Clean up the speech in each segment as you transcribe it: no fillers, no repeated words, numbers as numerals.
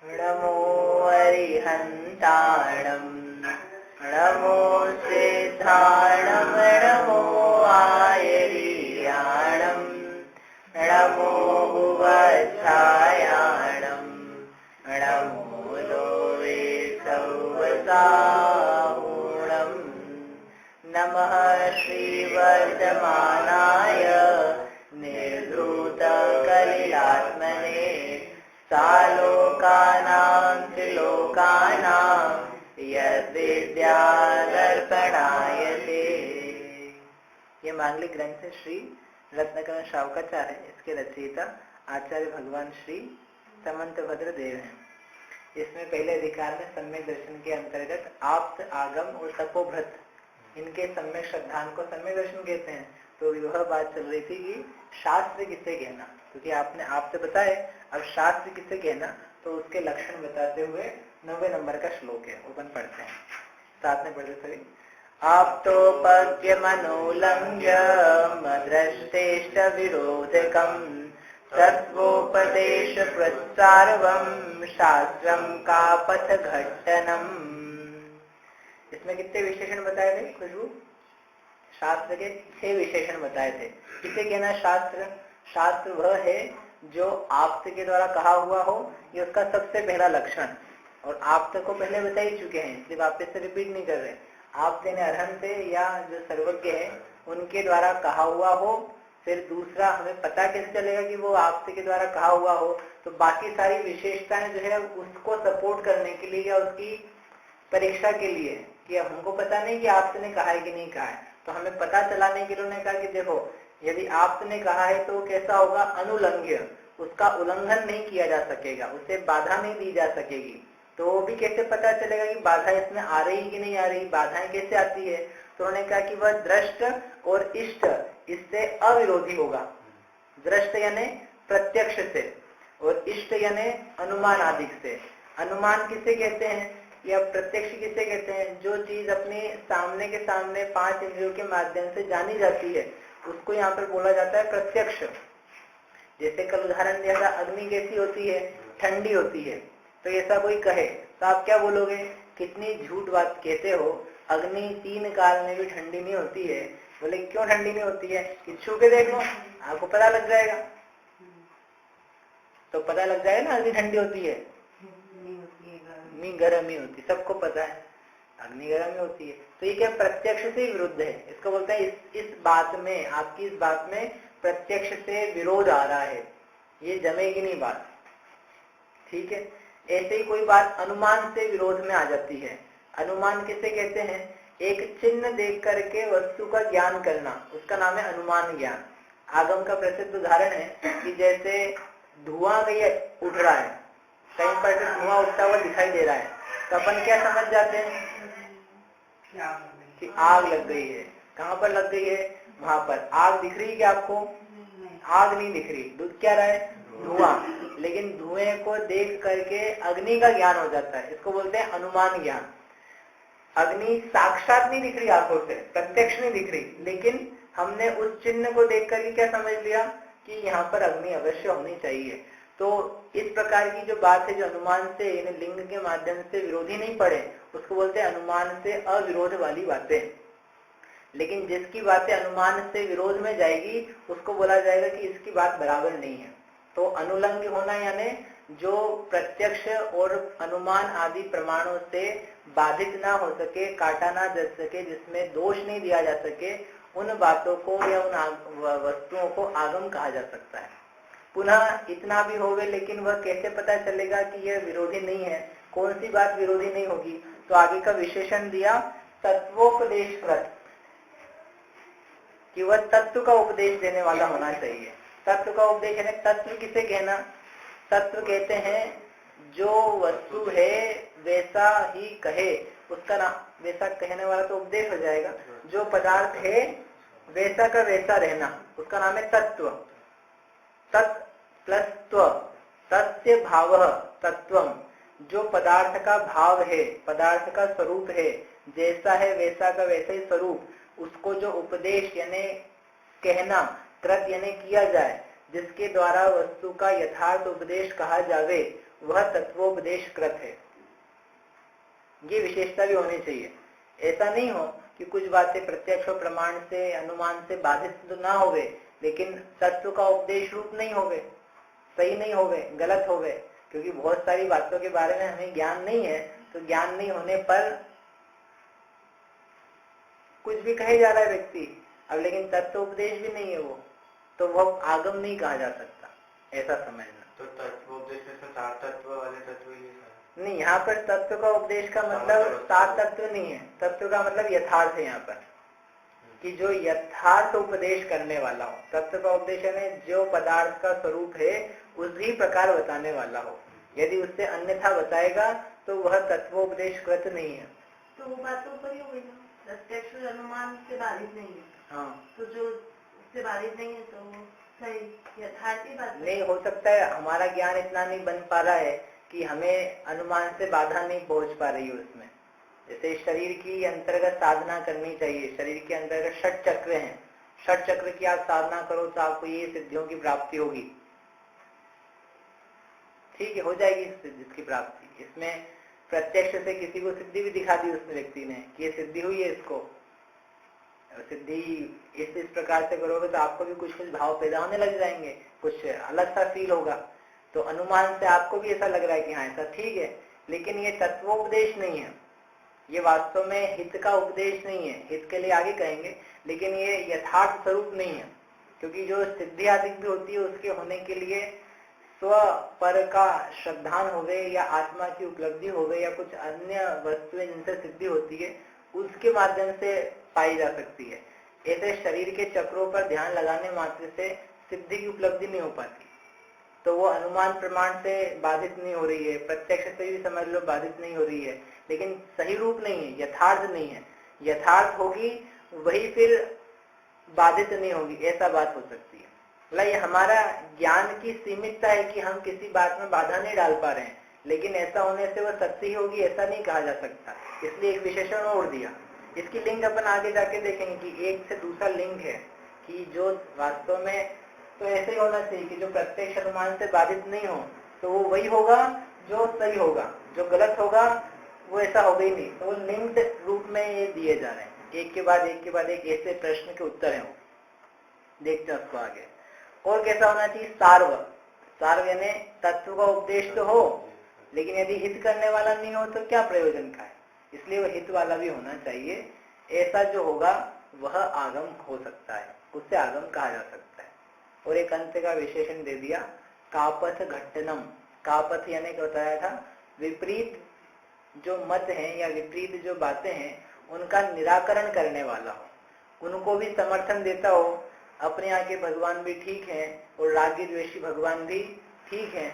नमो अरिहन्ताणं नमो सिद्धाणं नमो आयर्याणं नमो भुवच्छायाणं नमो लोके सौवसाहुणं नमः श्रीवर्धमानाय निर्धूतकलिलात्मने सालोकानां त्रिलोकानां यद्विद्यादर्पणायते। ये मांगलिक ग्रंथ है श्री रत्नकरण श्रावकाचार्य है। इसके रचयिता आचार्य भगवान श्री समंतभद्र देव हैं। इसमें पहले अधिकार में सम्यक दर्शन के अंतर्गत आप्त, आगम और तपोभ्रत इनके सम्यक श्रद्धान को सम्यक दर्शन कहते हैं। तो यह बात चल रही थी कि शास्त्र किसे कहना, क्योंकि आपने आपसे बताए अब शास्त्र किसे कहना, तो उसके लक्षण बताते हुए 90 नंबर का श्लोक है, ओपन पढ़ते हैं, साथ में पढ़ते सभी। आप्तोपद्यमनोलंघ्य मद्रष्टेष्ट विरोधकं तत्वोपदेश प्रसारवं शास्त्रं का पथ घट्टनम। इसमें कितने विशेषण बताए थे खुशबू? शास्त्र के 6 विशेषण बताए थे। किसे कहना शास्त्र? शास्त्र वह है जो आप्त के द्वारा कहा हुआ हो, ये उसका सबसे पहला लक्षण। और आप्त को पहले बता ही चुके हैं, इसलिए वापस से रिपीट नहीं कर रहे। आप्त यानी अरहंत या जो सर्वज्ञ है उनके द्वारा कहा हुआ हो। फिर दूसरा, हमें पता कैसे चलेगा कि वो आप्त के द्वारा कहा हुआ हो? तो बाकी सारी विशेषताएं जो है उसको सपोर्ट करने के लिए या उसकी परीक्षा के लिए, कि हमको पता नहीं कि आप्त ने कहा है कि नहीं कहा है, तो हमें पता चलाने के लिए उन्होंने कहा कि देखो यदि आप्त ने कहा है तो कैसा होगा? अनुलंघ्य, उसका उल्लंघन नहीं किया जा सकेगा, उसे बाधा नहीं दी जा सकेगी। तो वो भी कैसे पता चलेगा कि बाधा इसमें आ रही कि नहीं आ रही? बाधाएं कैसे आती है? तो उन्होंने कहा कि वह दृष्ट और इष्ट इससे अविरोधी होगा। दृष्ट यानी प्रत्यक्ष से और इष्ट यानी अनुमान आदि से। अनुमान किसे कहते हैं या प्रत्यक्ष किसे कहते हैं? जो चीज अपने सामने के सामने 5 इंद्रियों के माध्यम से जानी जाती है उसको यहाँ पर बोला जाता है प्रत्यक्ष। जैसे कल उदाहरण दिया था, अग्नि कैसी होती है? ठंडी होती है। तो ऐसा कोई कहे तो आप क्या बोलोगे? कितनी झूठ बात कहते हो, अग्नि 3 काल में भी ठंडी नहीं होती है। बोले क्यों ठंडी नहीं होती है? कि छू के देख लो, आपको पता लग जाएगा। तो पता लग जाएगा ना अग्नि ठंडी होती है, अग्नि गर्म ही होती, सबको पता है अग्नि गर्म ही होती है। तो ये क्या प्रत्यक्ष से विरुद्ध है? इसको बोलते हैं इस बात में, आपकी इस बात में प्रत्यक्ष से विरोध आ रहा है, ये जमेगी नहीं बात। ठीक है। ऐसे ही कोई बात अनुमान से विरोध में आ जाती है। अनुमान किसे कहते हैं? एक चिन्ह देख करके वस्तु का ज्ञान करना, उसका नाम है अनुमान ज्ञान। आगम का प्रसिद्ध उदाहरण है कि जैसे धुआं उठ रहा है, कहीं पर धुआं उठता हुआ दिखाई दे रहा है, तो अपन क्या समझ जाते हैं कि आग लग गई है। कहाँ पर लग गई है? वहां पर। आग दिख रही है क्या आपको? आग नहीं दिख रही, दिख क्या रहा है? धुआं। लेकिन धुएं को देख करके अग्नि का ज्ञान हो जाता है, इसको बोलते हैं अनुमान ज्ञान। अग्नि साक्षात नहीं दिख रही आंखों से, प्रत्यक्ष नहीं दिख रही, लेकिन हमने उस चिन्ह को देख करके क्या समझ लिया कि यहाँ पर अग्नि अवश्य होनी चाहिए। तो इस प्रकार की जो बात है, जो अनुमान से यानी लिंग के माध्यम से विरोधी नहीं पड़े, उसको बोलते हैं अनुमान से अविरोध वाली बातें। लेकिन जिसकी बातें अनुमान से विरोध में जाएगी उसको बोला जाएगा कि इसकी बात बराबर नहीं है। तो अनुलंघ्य होना यानी जो प्रत्यक्ष और अनुमान आदि प्रमाणों से बाधित ना हो सके, काटा ना जा सके, जिसमें दोष नहीं दिया जा सके, उन बातों को या उन वस्तुओं को आगम कहा जा सकता है। पुनः इतना भी होवे, लेकिन वह कैसे पता चलेगा कि यह विरोधी नहीं है? कौन सी बात विरोधी नहीं होगी? तो आगे का विशेषण दिया तत्वोपदेशकृत, कि वह तत्व का उपदेश देने वाला होना चाहिए। तत्व का उपदेश है, तत्व किसे कहना? तत्व कहते हैं जो वस्तु है वैसा ही कहे, उसका नाम, वैसा कहने वाला तो उपदेश हो जाएगा। जो पदार्थ है वैसा का वैसा रहना, उसका नाम है तत्व। तत् प्लस त्व, तस्य भावः तत्वम, जो पदार्थ का भाव है, पदार्थ का स्वरूप है, जैसा है वैसा का वैसा ही स्वरूप, उसको जो उपदेश यानी कहना, कृत यानी किया जाए, जिसके द्वारा वस्तु का यथार्थ उपदेश कहा जावे, वह तत्वोपदेश कृत है। ये विशेषता भी होनी चाहिए। ऐसा नहीं हो कि कुछ बातें प्रत्यक्ष और प्रमाण से अनुमान से बाधित तो ना होवे, लेकिन तत्व का उपदेश रूप नहीं होवे, सही नहीं होवे, गलत होवे। क्योंकि बहुत सारी बातों के बारे में हमें ज्ञान नहीं है, तो ज्ञान नहीं होने पर कुछ भी कहे जा रहा है व्यक्ति, अब लेकिन तत्व उपदेश भी नहीं है वो, तो वह आगम नहीं कहा जा सकता, ऐसा समझना। तो तत्व उपदेश में सात तत्व वाले तत्व ही नहीं, यहाँ पर तत्व का उपदेश का मतलब सात तत्व नहीं है। तत्व का मतलब यथार्थ है यहाँ पर, कि जो यथार्थ उपदेश करने वाला हो। तत्व का उपदेश है जो पदार्थ का स्वरूप है उसी प्रकार बताने वाला हो। यदि उससे अन्यथा बताएगा तो वह तत्वोपदेश कृत नहीं है। तो वो बात तो ऊपर ही हो गई ना, प्रत्यक्ष अनुमान से बाधित नहीं है। हाँ, तो जो उससे बाधित नहीं है तो वो सही यथार्थी बात नहीं हो सकता है। हमारा ज्ञान इतना नहीं बन पा रहा है कि हमें अनुमान से बाधा नहीं पहुंच पा रही है उसमें। जैसे शरीर की अंतर्गत साधना करनी चाहिए, शरीर के अंतर्गत 6 चक्र हैं, 6 चक्र की आप साधना करो तो आपको ये सिद्धियों की प्राप्ति होगी। ठीक है, हो जाएगी सिद्धि की प्राप्ति। इसमें प्रत्यक्ष से किसी को सिद्धि भी दिखा दी उसने व्यक्ति ने कि ये सिद्धि हुई है, इसको सिद्धि इस प्रकार से करोगे तो आपको भी कुछ भाव पैदा होने लग जाएंगे, कुछ अलग सा फील होगा। तो अनुमान से आपको भी ऐसा लग रहा है कि हाँ ऐसा ठीक है, लेकिन ये तत्वोपदेश नहीं है, ये वास्तव में हित का उपदेश नहीं है। हित के लिए आगे कहेंगे, लेकिन ये यथार्थ स्वरूप नहीं है। क्योंकि जो सिद्धि आदि भी होती है उसके होने के लिए स्व पर का श्रद्धान होवे या आत्मा की उपलब्धि होवे या कुछ अन्य वस्तुएं जिनसे सिद्धि होती है उसके माध्यम से पाई जा सकती है। ऐसे शरीर के चक्रों पर ध्यान लगाने मात्र से सिद्धि की उपलब्धि नहीं हो पाती, तो वो अनुमान प्रमाण से बाधित नहीं हो रही है, प्रत्यक्ष से भी समझ लो बाधित नहीं हो रही है, लेकिन सही रूप नहीं है, यथार्थ नहीं है। यथार्थ होगी वही फिर बाधित नहीं होगी, ऐसा बात हो सकती है। मतलब ये हमारा ज्ञान की सीमितता है कि हम किसी बात में बाधा नहीं डाल पा रहे हैं, लेकिन ऐसा होने से वह सच्ची होगी ऐसा नहीं कहा जा सकता। इसलिए एक विशेषण और दिया। इसकी लिंक अपन आगे जाके देखेंगे कि एक से दूसरा लिंक है कि जो वास्तव में तो ऐसे ही होना चाहिए कि जो प्रत्यक्ष अनुमान से बाधित नहीं हो तो वो वही होगा जो सही होगा, जो गलत होगा वो ऐसा होगा ही नहीं। तो वो लिंक रूप में ये दिए जा रहे हैं, एक के बाद एक ऐसे प्रश्न के उत्तर हैं वो। देखते हैं उसको आगे। और कैसा होना चाहिए? सार्व। सार्व यानी तत्व का उपदेश तो हो, लेकिन यदि हित करने वाला नहीं हो तो क्या प्रयोजन का है। इसलिए वो हित वाला भी होना चाहिए। ऐसा जो होगा वह आगम हो सकता है, उससे आगम कहा जा सकता है। और एक अंत का विशेषण दे दिया, कापथ घट्टनम। कापथ यानी क्या बताया था, विपरीत जो मत हैं या विपरीत जो बातें हैं उनका निराकरण करने वाला हो, उनको भी समर्थन देता हो। अपने यहाँ के भगवान भी ठीक हैं और रागी द्वेषी भगवान भी ठीक हैं।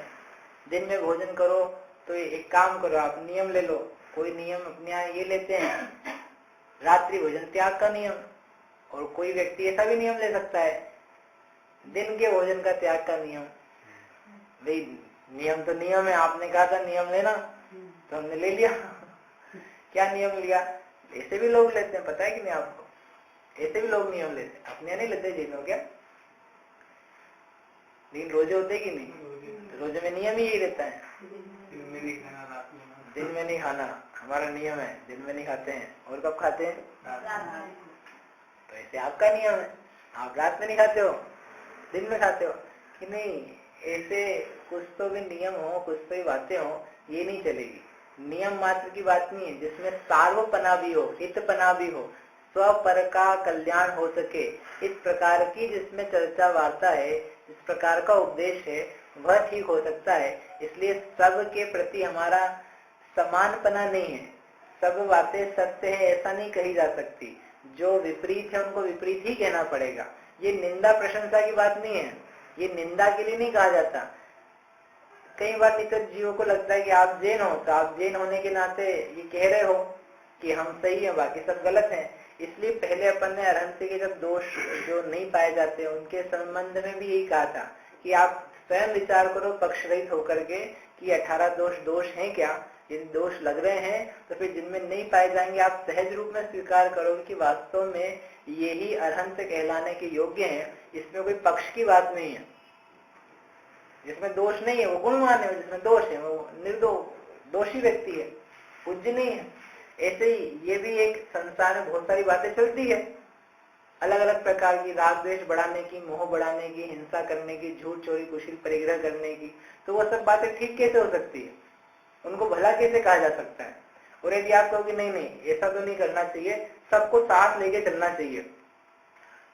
दिन में भोजन करो तो एक काम करो, आप नियम ले लो। कोई नियम अपने यहाँ ये लेते हैं रात्रि भोजन त्याग का नियम, और कोई व्यक्ति ऐसा भी नियम ले सकता है दिन के भोजन का त्याग का नियम। भाई नियम तो नियम है, आपने कहा था नियम लेना तो हमने ले लिया। क्या नियम लिया? ऐसे भी लोग लेते हैं, पता है कि नहीं आपको? ऐसे भी लोग नियम लेते हैं, अपने नहीं लेते जी लोग क्या, लेकिन रोजे होते कि नहीं? तो रोजे में नियम ही यही रहता है, दिन में नहीं खाना। हमारा नियम है दिन में नहीं खाते हैं, और कब खाते हैं? तो ऐसे आपका नियम है, आप रात में नहीं खाते हो, दिन में खाते हो कि नहीं? ऐसे कुछ तो भी नियम हो, कुछ तो भी बातें हो, ये नहीं चलेगी। नियम मात्र की बात नहीं है, जिसमें सार्वपना भी हो, हितपना भी हो, स्व पर का कल्याण हो सके, इस प्रकार की जिसमें चर्चा वार्ता है, इस प्रकार का उपदेश है, वह ठीक हो सकता है। इसलिए सब के प्रति हमारा समानपना नहीं है, सब बातें सत्य है ऐसा नहीं कही जा सकती। जो विपरीत है उनको विपरीत ही कहना पड़ेगा। ये निंदा प्रशंसा की बात नहीं है, ये निंदा के लिए नहीं कहा जाता। कई बार निकट जीवों को लगता है कि आप जैन हो तो आप जैन होने के नाते ये कह रहे हो कि हम सही हैं बाकी सब गलत हैं। इसलिए पहले अपन ने अरहंती के जब दोष जो नहीं पाए जाते उनके संबंध में भी यही कहा था कि आप स्वयं विचार करो पक्ष रहित होकर के कि 18 दोष हैं क्या। यदि दोष लग रहे हैं तो फिर जिनमें नहीं पाए जाएंगे आप सहज रूप में स्वीकार करोगे कि वास्तव में यही अरहंत कहलाने के योग्य हैं, इसमें कोई पक्ष की बात नहीं है। जिसमें दोष नहीं है वो गुणवान है, जिसमें दोष है वो दोषी व्यक्ति है, पूज्य नहीं है। ऐसे ही ये भी एक संसार में बहुत सारी बातें चलती है, अलग अलग प्रकार की, राग द्वेष बढ़ाने की, मोह बढ़ाने की, हिंसा करने की, झूठ चोरी कुशील परिग्रह करने की। तो वो सब बातें ठीक कैसे हो सकती है, उनको भला कैसे कहा जा सकता है? और यदि आप कहोगे नहीं नहीं ऐसा तो नहीं करना चाहिए, सबको साथ लेके चलना चाहिए,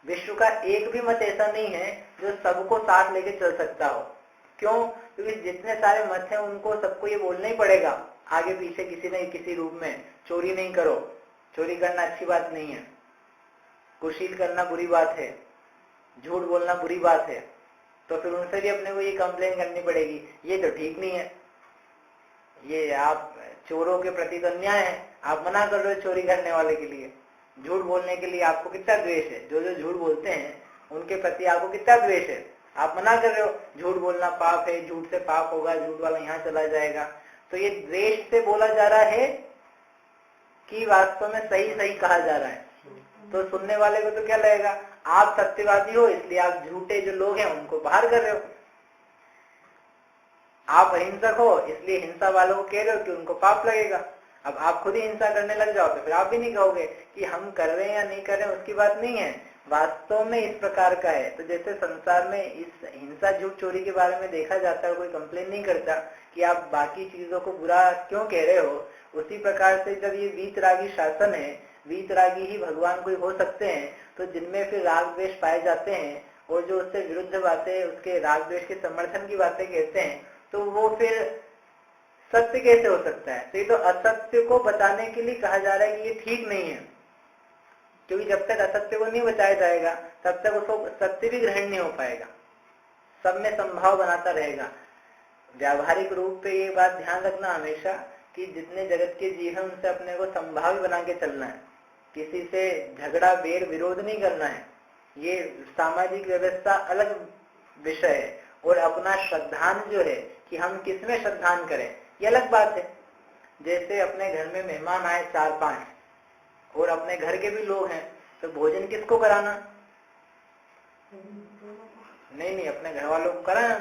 विश्व का एक भी मत ऐसा नहीं है जो सबको साथ लेके चल सकता हो। क्यों? क्योंकि जितने सारे मत हैं उनको सबको ये बोलना ही पड़ेगा आगे पीछे किसी न किसी रूप में, चोरी नहीं करो, चोरी करना अच्छी बात नहीं है, कुशील करना बुरी बात है, झूठ बोलना बुरी बात है। तो फिर उनसे भी अपने को ये कंप्लेन करनी पड़ेगी, ये तो ठीक नहीं है, ये आप चोरों के प्रति तो अन्याय है, आप मना कर रहे हो चोरी करने वाले के लिए, झूठ बोलने के लिए आपको कितना द्वेष है, जो जो झूठ बोलते हैं उनके प्रति आपको कितना द्वेष है, आप मना कर रहे हो झूठ बोलना पाप है, झूठ से पाप होगा, झूठ वाला यहाँ चला जाएगा। तो ये द्वेष से बोला जा रहा है कि वास्तव में सही सही कहा जा रहा है? तो सुनने वाले को तो क्या लगेगा, आप सत्यवादी हो इसलिए आप झूठे जो लोग हैं उनको बाहर कर रहे हो, आप अहिंसक हो इसलिए हिंसा वालों को कह रहे हो कि उनको पाप लगेगा। अब आप खुद ही हिंसा करने लग जाओ तो फिर आप भी नहीं कहोगे कि हम कर रहे हैं या नहीं कर रहे हैं, उसकी बात नहीं है, वास्तव में इस प्रकार का है। तो जैसे संसार में इस हिंसा झूठ चोरी के बारे में देखा जाता है, कोई कंप्लेन नहीं करता कि आप बाकी चीजों को बुरा क्यों कह रहे हो, उसी प्रकार से जब ये वीतरागी शासन है, वीतरागी ही भगवान कोई हो सकते हैं, तो जिनमें फिर राग द्वेष पाए जाते हैं और जो उससे विरुद्ध बातें, उसके राग द्वेष के समर्थन की बातें कहते हैं, तो वो फिर सत्य कैसे हो सकता है? तो ये तो असत्य को बचाने के लिए कहा जा रहा है कि ये ठीक नहीं है, क्योंकि जब तक असत्य को नहीं बचाया जाएगा तब तक उसको सत्य भी ग्रहण नहीं हो पाएगा, सब में संभाव बनाता रहेगा। व्यावहारिक रूप पे ये बात ध्यान रखना हमेशा कि जितने जगत के जीव हैं उनसे अपने को संभाव बना के चलना है, किसी से झगड़ा बेर विरोध नहीं करना है, ये सामाजिक व्यवस्था अलग विषय है। और अपना श्रद्धान जो है कि हम किसमें श्रद्धान करें, ये अलग बात है। जैसे अपने घर में मेहमान आए 4-5 और अपने घर के भी लोग हैं, तो भोजन किसको कराना? नहीं, अपने घर वालों को कराएं,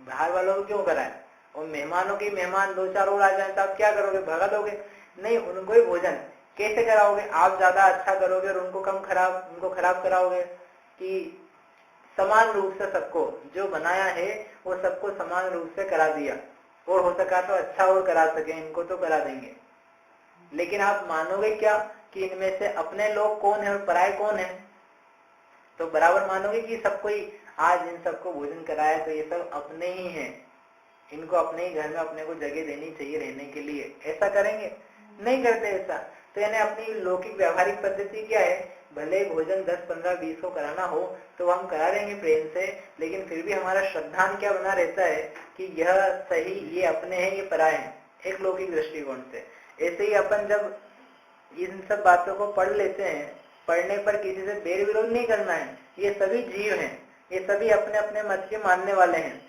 बाहर वालों को क्यों कराएं? और मेहमानों के मेहमान 2-4 और आ जाए तो आप क्या करोगे, भगा दोगे? नहीं, उनको ही भोजन कैसे कराओगे? आप ज्यादा अच्छा करोगे और उनको खराब कराओगे? कि समान रूप से सबको जो बनाया है वो सबको समान रूप से करा दिया, और हो सका तो अच्छा और करा सके, इनको तो करा देंगे। लेकिन आप मानोगे क्या कि इनमें से अपने लोग कौन है और पराये कौन है? तो बराबर मानोगे कि सबको ही आज इन सबको भोजन कराया तो ये सब अपने ही हैं, इनको अपने ही घर में अपने को जगह देनी चाहिए रहने के लिए, ऐसा करेंगे? नहीं करते ऐसा। तो यानी अपनी लौकिक व्यवहारिक पद्धति क्या है, भले भोजन 10, 15, 20 को कराना हो तो हम करा देंगे प्रेम से, लेकिन फिर भी हमारा श्रद्धान क्या बना रहता है कि यह सही, ये अपने हैं, ये पराये हैं, एक लौकिक दृष्टिकोण से। ऐसे ही अपन जब इन सब बातों को पढ़ लेते हैं, पढ़ने पर किसी से बेर विरोध नहीं करना है, ये सभी जीव हैं, ये सभी अपने अपने मत के मानने वाले हैं,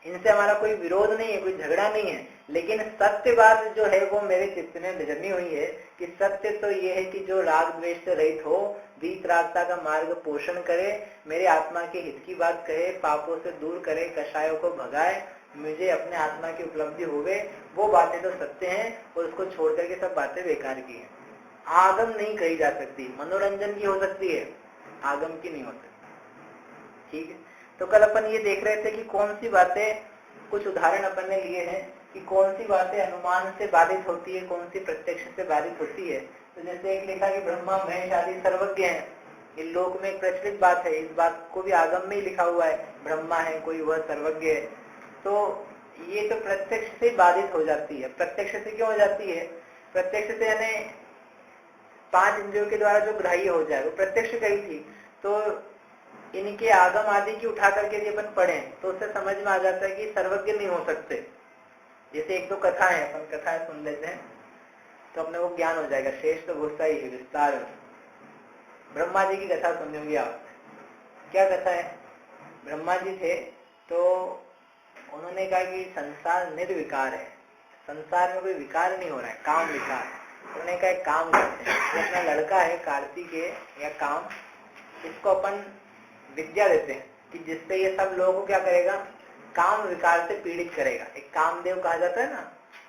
इनसे हमारा कोई विरोध नहीं है, कोई झगड़ा नहीं है। लेकिन सत्य बात जो है वो मेरे चित्त में जमी हुई है कि सत्य तो ये है कि जो राग द्वेष से रहित हो, वीतरागता का मार्ग पोषण करे, मेरे आत्मा के हित की बात कहे, पापों से दूर करे, कषायों को भगाए, मुझे अपने आत्मा की उपलब्धि होवे, वो बातें तो सत्य हैं, और उसको छोड़ करके सब बातें बेकार की हैं। आगम नहीं कही जा सकती, मनोरंजन की हो सकती है, आगम की नहीं हो सकती। ठीक है, तो कल अपन ये देख रहे थे कि कौन सी बातें, कुछ उदाहरण अपन ने लिए हैं कि कौन सी बातें अनुमान से बाधित होती है, कौन सी प्रत्यक्ष से बाधित होती है। तो जैसे एक लिखा कि ब्रह्मा महेश आदि सर्वज्ञ हैं, इन लोक में एक प्रचलित बात है, इस बात को भी आगम में ही लिखा हुआ है, ब्रह्मा है कोई, वह सर्वज्ञ है। तो ये तो प्रत्यक्ष से बाधित हो जाती है। प्रत्यक्ष से क्यों हो जाती है? प्रत्यक्ष से यानी 5 इंद्रियों के द्वारा जो ग्राह्य हो जाए वो प्रत्यक्ष कही थी। तो इनके आगम आदि की उठा करके यदि अपन पढ़े तो उससे समझ में आ जाता है कि सर्वज्ञ नहीं हो सकते। जैसे 1-2 कथा है, अपन कथाएं सुन लेते हैं तो अपने को ज्ञान हो जाएगा। शेष तो गुस्सा ही है, विस्तार। ब्रह्मा जी की कथा सुनी होगी आप। क्या कथा है? ब्रह्मा जी थे तो उन्होंने कहा कि संसार निर्विकार है, संसार में कोई विकार नहीं हो रहा है, काम विकार। उन्होंने कहा एक काम करते हैं, अपना लड़का है कार्तिकेय या काम, इसको अपन विद्या देते हैं कि जिससे ये सब लोगों को क्या करेगा, काम विकार से पीड़ित करेगा। एक कामदेव कहा जाता है ना,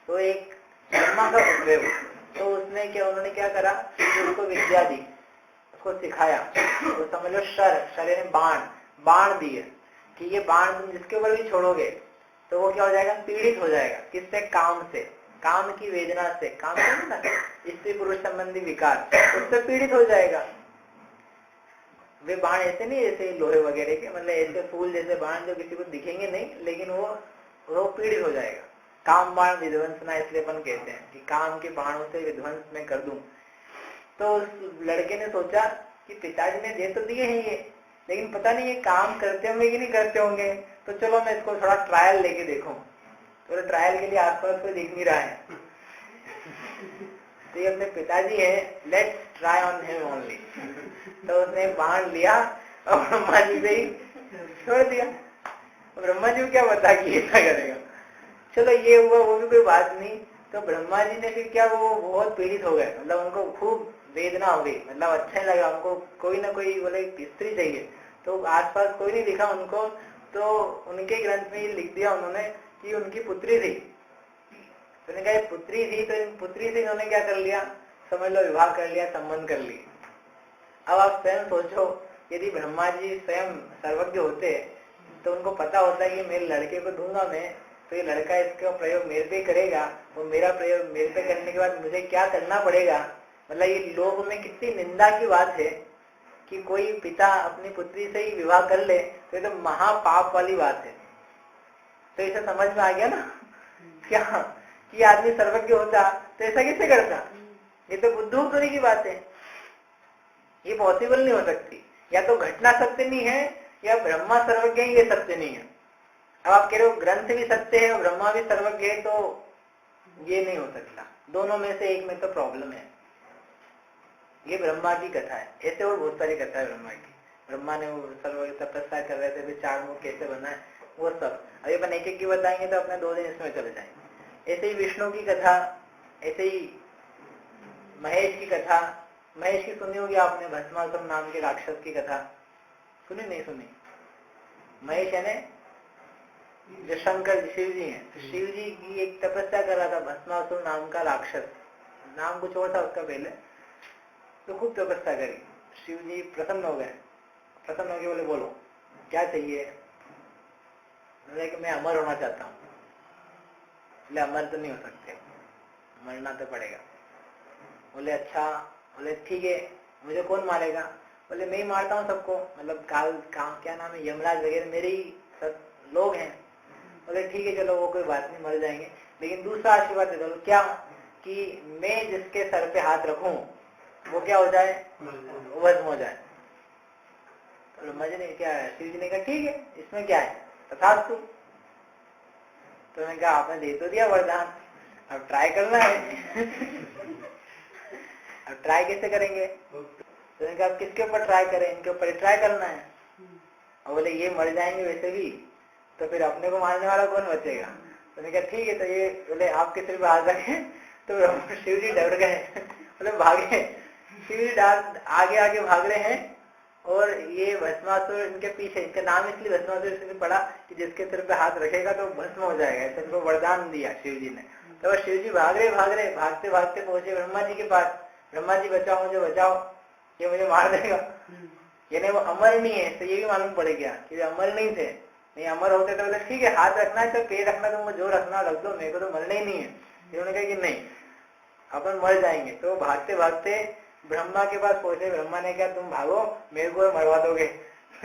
तो एक ब्रह्मा का पुत्र है वो। तो उसने क्या, उन्होंने क्या करा, उसको विद्या दी, उसको सिखाया। तो समझ लो शर यानी बाण दिए कि ये बाण तुम जिसके ऊपर भी छोड़ोगे तो वो क्या हो जाएगा, पीड़ित हो जाएगा। किससे? काम से, काम की वेदना से, काम से ना स्त्री पुरुष संबंधी विकार, उससे पीड़ित हो जाएगा। वे बाण ऐसे नहीं जैसे लोहे वगैरह के, मतलब ऐसे फूल जैसे बाण जो किसी को दिखेंगे नहीं, लेकिन वो पीड़ित हो जाएगा। काम बाण विध्वंसना, इसलिए अपन कहते हैं कि काम के बाणों से विध्वंस मैं कर दूं। तो उस लड़के ने सोचा कि पिताजी ने दे तो दिए हैं ये, लेकिन पता नहीं ये काम करते होंगे कि नहीं करते होंगे, तो चलो मैं इसको थोड़ा ट्रायल लेके देखूं। तो ट्रायल के लिए आसपास कोई दिख नहीं रहा है, तो ये अपने पिताजी है, let's try on him only. तो उसने बाण लिया और ब्रह्मा जी से ही छोड़ दिया। ब्रह्मा जी को क्या बता कि ऐसा करेगा। चलो ये हुआ, वो भी कोई बात नहीं। तो ब्रह्मा जी ने फिर क्या, वो बहुत पीड़ित हो गए, मतलब उनको खूब वेदना हो गई, मतलब अच्छा नहीं लगा उनको, कोई ना कोई बोले स्त्री चाहिए। तो आसपास कोई नहीं दिखा उनको, तो उनके ग्रंथ में लिख दिया उन्होंने कि उनकी पुत्री थी। तो उन्होंने कहा पुत्री थी, तो पुत्री से इन्होंने क्या कर लिया, समझ लो विवाह कर लिया, संबंध कर लिए। अब आप स्वयं सोचो, यदि ब्रह्मा जी स्वयं सर्वज्ञ होते तो उनको पता होता है कि मेरे लड़के को दूंगा मैं, तो ये लड़का इसका प्रयोग मेरे पे करेगा, वो मेरा प्रयोग मेरे पे करने के बाद मुझे क्या करना पड़ेगा। मतलब ये लोग में कितनी निंदा की बात है कि कोई पिता अपनी पुत्री से ही विवाह कर ले, तो ये तो महापाप वाली बात है। तो इसे समझ में आ गया ना क्या कि आदमी सर्वज्ञ होता तो ऐसा कैसे करता। ये तो बुद्धूपुरी की बात है, ये पॉसिबल नहीं हो सकती। या तो घटना सत्य नहीं है या ब्रह्मा सर्वज्ञ है, ये सत्य नहीं है। अब आप कह रहे हो ग्रंथ भी सत्य है और ब्रह्मा भी सर्वज्ञ है, तो ये नहीं हो सकता। दोनों में से एक में तो प्रॉब्लम है। ये ब्रह्मा की कथा है, ऐसे और बहुत सारी कथा है ब्रह्मा की। ब्रह्मा ने वो सर्वज्ञ तपस्या कर रहे थे, फिर 4 मुख कैसे बना है, वो सब अभी अपन एक एक की बताएंगे तो अपने 2 दिन इसमें चले जाएंगे। ऐसे ही विष्णु की कथा, ऐसे ही महेश की कथा। महेश की सुनी होगी आपने, भस्मासुर नाम के राक्षस की कथा सुनी? नहीं सुनी? महेश है ना जो शंकर शिव जी हैं, तो शिव जी की एक तपस्या कर रहा था भस्मासुर नाम का राक्षस, नाम कुछ और था उसका पहले। तो खूब तपस्या करी, शिव जी प्रसन्न हो गए। प्रसन्न होकर बोले बोलो क्या चाहिए। बोले कि मैं अमर होना चाहता हूँ। बोले अमर तो नहीं हो सकते, मरना तो पड़ेगा। बोले अच्छा। बोले ठीक है, मुझे कौन मारेगा। बोले मैं ही मारता हूँ सबको, मतलब काल क्या नाम है, यमराज वगैरह मेरे ही सब लोग हैं। बोले ठीक है चलो वो कोई बात नहीं, मर जाएंगे, लेकिन दूसरा आशीर्वाद दे दो। क्या कि मैं जिसके सर पे हाथ रखूं वो क्या हो जाए, वज्म हो जाए। तो ब्रह्मा जी ने क्या, शिव जी ने कहा ठीक है इसमें क्या है, तथास्तु। तो मैंने कहा आपने दे तो दिया वरदान, अब ट्राई करना है। अब ट्राई कैसे करेंगे। तो मैंने कहा किसके ऊपर ट्राई करें, इनके ऊपर ट्राई करना है। और बोले ये मर जाएंगे वैसे भी, तो फिर अपने को मारने वाला कौन बचेगा। तो मैंने कहा ठीक है, तो ये बोले आपके सिर पे हाथ रखे। तो शिव जी डर गए, बोले भागे। शिव जी आगे आगे भाग रहे हैं और ये भस्मासुर इनके पीछे। इनका नाम इसलिए भस्मासुर इसलिए पड़ा कि जिसके सिर पे हाथ रखेगा तो भस्म हो जाएगा, ऐसा इनको वरदान दिया शिव जी ने। तो शिव जी भाग रहे भागते भागते पहुंचे ब्रह्मा जी के पास। ब्रह्मा जी बचाओ मुझे, बचाओ, ये मुझे मार देगा। यानी वो अमर नहीं है, तो ये भी मालूम पड़ गया कि वे अमर नहीं थे। नहीं अमर होते तो बोले ठीक है हाथ रखना है तो पैर रखना, तुमको जो रखना रख दो, मेरे को तो मरना ही नहीं है। इन्होंने कहा कि नहीं अपन मर जाएंगे। तो भागते भागते ब्रह्मा के पास पहुंचे। ब्रह्मा ने कहा तुम भागो, मेरे को मरवा दोगे।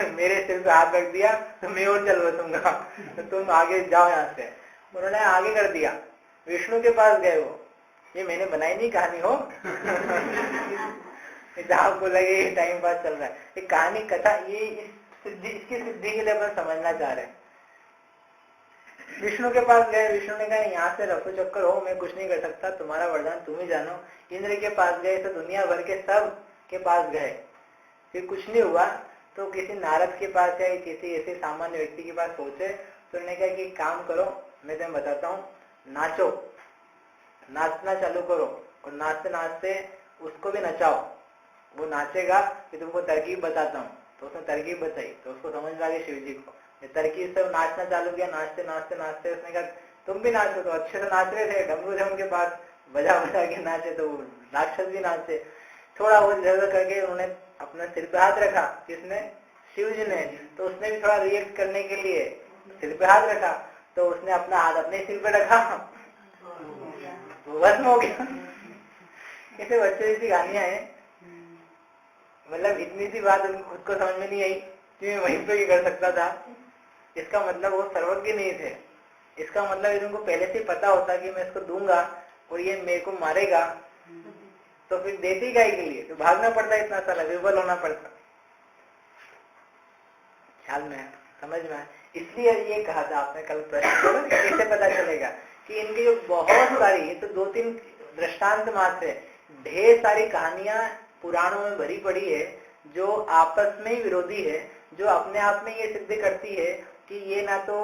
मेरे सिर पे हाथ रख दिया तो मैं और चल बसूंगा, तो तुम आगे जाओ यहाँ से। उन्होंने आगे कर दिया, विष्णु के पास गए। वो ये मैंने बनाई नहीं कहानी हो। आपको लगे टाइम पास चल रहा है, ये कहानी कथा, ये इसकी सिद्धि के लिए अपन समझना चाह रहे हैं। विष्णु के पास गए, विष्णु ने कहा यहाँ से रफू चक्कर हो, मैं कुछ नहीं कर सकता, तुम्हारा वरदान तुम ही जानो। इंद्र के पास गए तो दुनिया भर के सब के पास गए, फिर कुछ नहीं हुआ। तो किसी नारद के पास या किसी ऐसे सामान्य व्यक्ति के पास पहुंचे। तो उन्होंने कहा कि काम करो, मैं तुम्हें बताता हूँ, नाचो, नाचना चालू करो और नाचते नाचते उसको भी नचाओ, वो नाचेगा, फिर तुमको तरकीब बताता हूँ। तो उसने तरकीब बताई तो उसको समझ में आ गई शिव जी को। तरकीब से नाचना चालू किया, नाचते नाचते नाचते उसने कहा तुम भी नाचो, तो अच्छे से नाच रहे थे, डमरू थे उनके पास, बजा बजा के नाचे, तो राक्षस भी नाचे। थोड़ा वो इधर करके उन्होंने अपने सिर पे हाथ रखा, किसने? शिव जी ने। तो उसने भी थोड़ा रिएक्ट करने के लिए सिर पे हाथ रखा, तो उसने अपना हाथ अपने सिर पे रखा, वो भस्म हो गया। ऐसे बच्चे जैसी कहानियां हैं, मतलब इतनी सी बात उनको खुद को समझ में नहीं आई कि मैं वहीं पे कर सकता था। इसका मतलब वो सर्वज्ञ नहीं थे, इसका मतलब इनको पहले से पता होता कि मैं इसको दूंगा और ये मेरे को मारेगा, तो फिर देती गाय के लिए तो भागना पड़ता, इतना सारा विफल होना पड़ता। ख्याल में समझ में? इसलिए ये कहा था आपने कल प्रश्न करो कैसे पता चलेगा कि इनकी जो बहुत सारी, ये तो 2-3 दृष्टांत मात्र है, ढेर सारी कहानियां पुराणों में भरी पड़ी है जो आपस में ही विरोधी है, जो अपने आप में ये सिद्ध करती है कि ये ना तो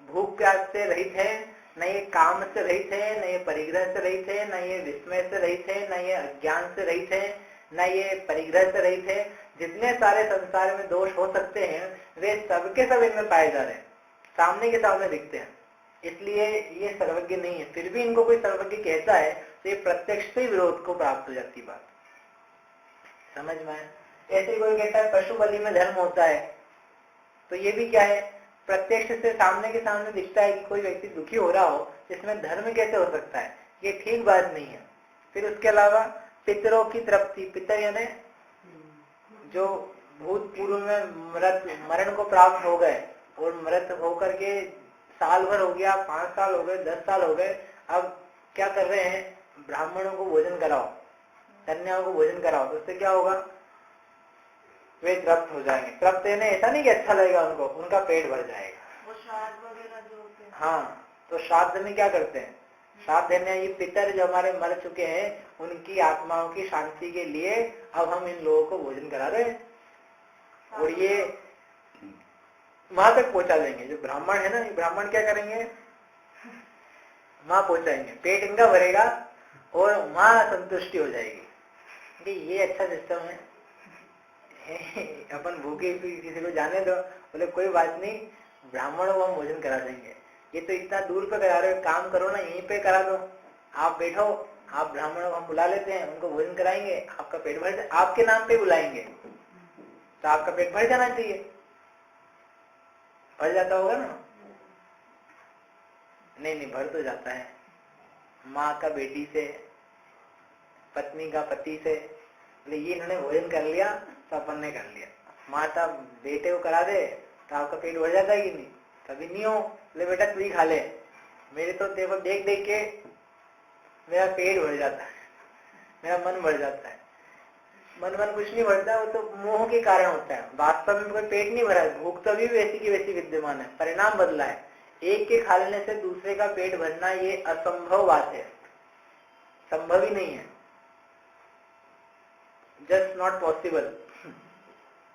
भूख प्यास से रहित है, न ये काम से रहित है, न ये परिग्रह से रहित है, न ये विस्मय से रहित है, न ये अज्ञान से रहित है, न ये परिग्रह से रहित है। जितने सारे संसार में दोष हो सकते हैं वे सबके सब इनमें पाए जा रहे हैं, सामने के सामने दिखते हैं। इसलिए ये सर्वज्ञ नहीं है। फिर भी इनको कोई सर्वज्ञ कहता है तो ये प्रत्यक्ष से विरोध को प्राप्त हो जाती बात, समझ में? ऐसे कोई कहता है पशु बलि में धर्म होता है, तो ये भी क्या है? प्रत्यक्ष से सामने के सामने दिखता है कि कोई व्यक्ति दुखी हो रहा हो, इसमें धर्म कैसे हो सकता है? ये ठीक बात नहीं है। फिर उसके अलावा पितरों की तृप्ति, पितर यानी जो भूतपूर्व में मरण को प्राप्त हो गए और मृत होकर के साल भर हो गया, 5 साल हो गए, 10 साल हो गए, अब क्या कर रहे हैं? ब्राह्मणों को भोजन कराओ, कन्याओं को भोजन कराओ, तो उससे क्या होगा? वे तृप्त हो जाएंगे। तृप्त यानी ऐसा नहीं कि अच्छा लगेगा उनको, उनका पेट भर जाएगा। वो श्राद्ध वगैरह जो होते हैं, हाँ, तो श्राद्ध में क्या करते हैं? श्राद्ध यानी ये पितर जो हमारे मर चुके हैं उनकी आत्माओं की शांति के लिए अब हम इन लोगों को भोजन करा रहे हैं, और ये वहां तक पहुंचा देंगे। जो ब्राह्मण है ना, ये ब्राह्मण क्या करेंगे? वहां पहुंचाएंगे, पेट इनका भरेगा और वहां संतुष्टि हो जाएगी कि ये अच्छा सिस्टम है। अपन भूखे किसी को जाने दो, बोले कोई बात नहीं, ब्राह्मणों को हम भोजन करा देंगे। ये तो इतना दूर पे करा रहे हो, काम करो ना, यहीं पे करा दो, आप बैठो, आप ब्राह्मणों को हम बुला लेते हैं, उनको भोजन कराएंगे, आपका पेट भर, आपके नाम पे बुलाएंगे तो आपका पेट भर जाना चाहिए। भर जाता होगा ना? नहीं, भर तो जाता है। माँ का बेटी से, पत्नी का पति से, ये इन्होंने भोजन कर लिया तो अपन ने कर लिया। माता बेटे को करा दे तो आपका पेट भर जाता है कि नहीं? कभी नहीं हो, ले बेटा तू ही खा ले, मेरे तो तेरे को देख देख के मेरा पेट भर जाता है, मेरा मन भर जाता है। मन कुछ नहीं भरता, वो तो मोह के कारण होता है। वास्तव में कोई पेट नहीं भरा है, भूख तो भी वैसी की वैसी विद्यमान है, परिणाम बदला है। एक के खा लेने से दूसरे का पेट भरना ये असंभव बात है, संभव ही नहीं है, जस्ट नॉट पॉसिबल।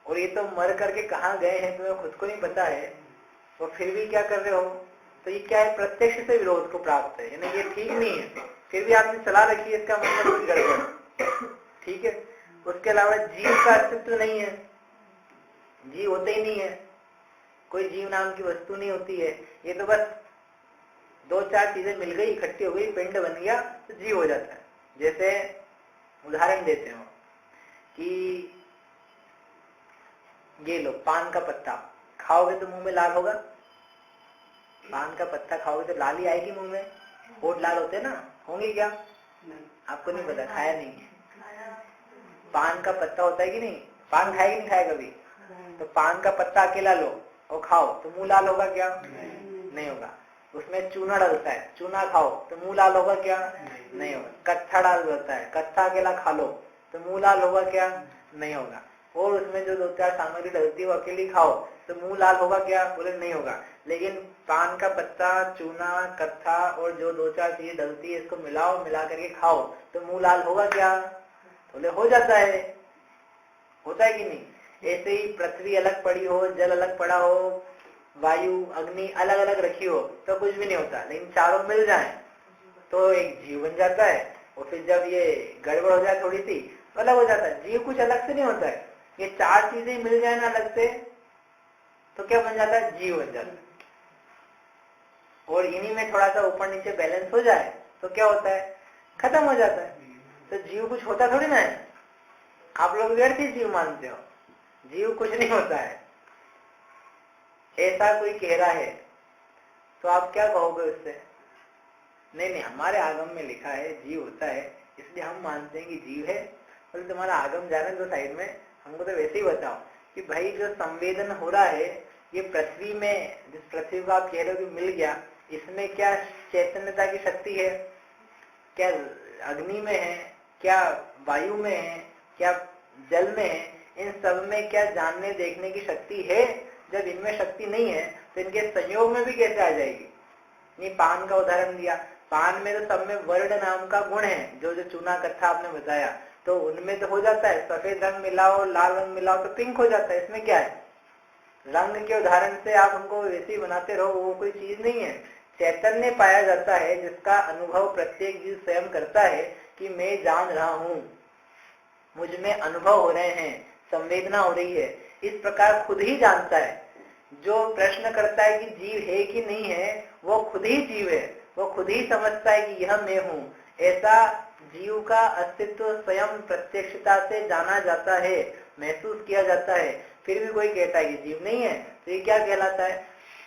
और ये तो मर करके कहाँ गए हैं तुम्हें खुद को नहीं पता है, तो फिर भी क्या कर रहे हो? तो ये क्या है? प्रत्यक्ष से विरोध को प्राप्त है, यानी ये ठीक नहीं है, फिर भी आपने चला रखी है, इसका मतलब कुछ गड़बड़। ठीक है। उसके अलावा जीव का अस्तित्व नहीं है, जीव होते ही नहीं है, कोई जीव नाम की वस्तु नहीं होती है। ये तो बस 2-4 चीजें मिल गई, इकट्ठी हो गई, पिंड बन गया तो जीव हो जाता है। जैसे उदाहरण देते हो कि ये लो, पान का पत्ता खाओगे तो मुंह में लाल होगा, पान का पत्ता खाओगे तो लाल ही आएगी मुंह में, होठ लाल होते ना, होंगे क्या? आपको नहीं पता, खाया नहीं है। पान का पत्ता होता है कि नहीं? पान खाया कि नहीं खाया कभी? तो पान का पत्ता अकेला लो और खाओ तो मुंह लाल होगा क्या? नहीं होगा। उसमें चूना डलता है, चूना खाओ तो मुंह लाल होगा क्या? नहीं होगा। कत्था डाल होता है, कत्था अकेला खा लो तो मुंह लाल होगा क्या? नहीं होगा। और उसमें जो 2-4 सामग्री डलती है वो अकेली खाओ तो मुंह लाल होगा क्या? बोले नहीं होगा। लेकिन पान का पत्ता, चूना, कत्था और जो 2-4 चीजें डलती है इसको मिलाओ, मिला करके खाओ तो मुंह लाल होगा क्या? बोले हो जाता है। होता है कि नहीं? ऐसे ही पृथ्वी अलग पड़ी हो, जल अलग पड़ा हो, वायु अग्नि अलग अलग रखी हो तो कुछ भी नहीं होता, लेकिन चारों मिल जाए तो एक जीव बन जाता है। और फिर जब ये गड़बड़ हो जाए थोड़ी सी तो अलग हो जाता है। जीव कुछ अलग से नहीं होता है, ये 4 चीजें मिल जाए ना अलग से तो क्या बन जाता है, जीव बन जाता है। और इन्हीं में थोड़ा सा ऊपर नीचे बैलेंस हो जाए तो क्या होता है, खत्म हो जाता है। तो जीव कुछ होता थोड़ी ना है, आप लोग व्यर्थ ही जीव मानते हो, जीव कुछ नहीं होता है। ऐसा कोई कह रहा है तो आप क्या कहोगे उससे, नहीं हमारे आगम में लिखा है जीव होता है इसलिए हम मानते हैं कि जीव है। बोले तुम्हारा आगम जाने दो साइड में, हमको तो वैसे ही बताओ कि भाई जो संवेदन हो रहा है ये पृथ्वी में, जिस पृथ्वी को आप कह रहे हो कि मिल गया, इसमें क्या चैतन्यता की शक्ति है, क्या अग्नि में है, क्या वायु में है, क्या जल में है, इन सब में क्या जानने देखने की शक्ति है? जब इनमें शक्ति नहीं है तो इनके संयोग में भी कैसे आ जाएगी। नहीं, पान का उदाहरण दिया, पान में तो सब में वर्ण नाम का गुण है, जो चूना कथा आपने बताया, तो उनमें तो हो जाता है, सफेद रंग मिलाओ लाल रंग मिलाओ तो पिंक हो जाता है। इसमें क्या है, रंग के उदाहरण से आप हमको वैसे ही बनाते रहो, वो कोई चीज नहीं है। चैतन्य पाया जाता है जिसका अनुभव प्रत्येक जीव स्वयं करता है कि मैं जान रहा हूँ, मुझ में अनुभव हो रहे हैं, संवेदना हो रही है, इस प्रकार खुद ही जानता है। जो प्रश्न करता है कि जीव है कि नहीं है, वो खुद ही जीव है, वो खुद ही समझता है कि यह मैं हूँ। ऐसा जीव का अस्तित्व स्वयं प्रत्यक्षता से जाना जाता है, महसूस किया जाता है। फिर भी कोई कहता है कि जीव नहीं है, तो ये क्या कहलाता है,